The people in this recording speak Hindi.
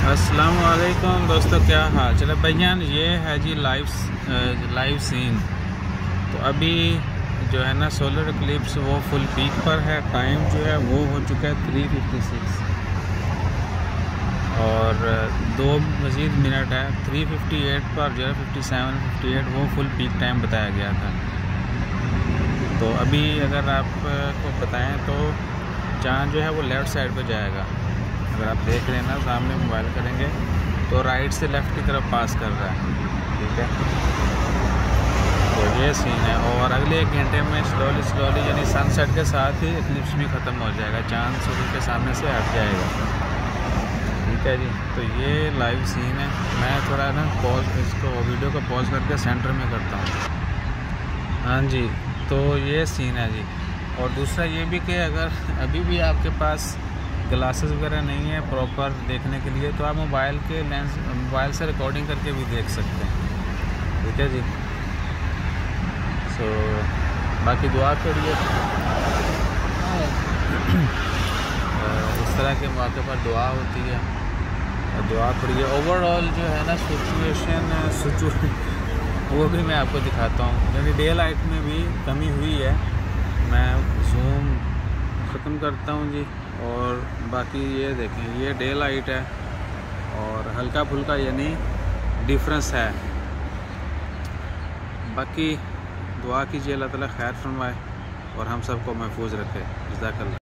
अस्सलाम वालेकुम दोस्तों, क्या हाल चले भैयान। ये है जी लाइव सीन। तो अभी जो है ना सोलर इक्लिप्स वो फुल पीक पर है। टाइम जो है वो हो चुका है 3:56 और 2 मज़ीद मिनट है। 3:58 पर जो है 57, 58 वो फुल पीक टाइम बताया गया था। तो अभी अगर आपको बताएं तो चाँद जो है वो लेफ़्ट साइड पे जाएगा। अगर आप देख रहे हैं ना, सामने मोबाइल करेंगे तो राइट से लेफ़्ट की तरफ पास कर रहा है, ठीक है। तो ये सीन है और अगले 1 घंटे में स्लोली यानी सनसेट के साथ ही इक्लिप्स भी ख़त्म हो जाएगा। चाँद सूरज के सामने से हट जाएगा, ठीक है जी। तो ये लाइव सीन है। मैं थोड़ा ना इसको वीडियो को पॉज करके सेंटर में करता हूँ। हाँ जी, तो ये सीन है जी। और दूसरा ये भी कि अगर अभी भी आपके पास ग्लासेस वगैरह नहीं है प्रॉपर देखने के लिए, तो आप मोबाइल से रिकॉर्डिंग करके भी देख सकते हैं, ठीक है जी। सो बाकी दुआ करिए। इस तरह के मौके पर दुआ होती है, दुआ करिए। ओवरऑल जो है ना सिचुएशन वो भी मैं आपको दिखाता हूँ। यानी डे लाइट में भी कमी हुई है। मैं जूम ख़त्म करता हूँ जी। और बाकी ये देखें, ये डे लाइट है और हल्का फुल्का यानी डिफरेंस है। बाकी दुआ कीजिए अल्लाह ताला खैर फरमाए और हम सबको महफूज रखे। जज़ाकल्लाह।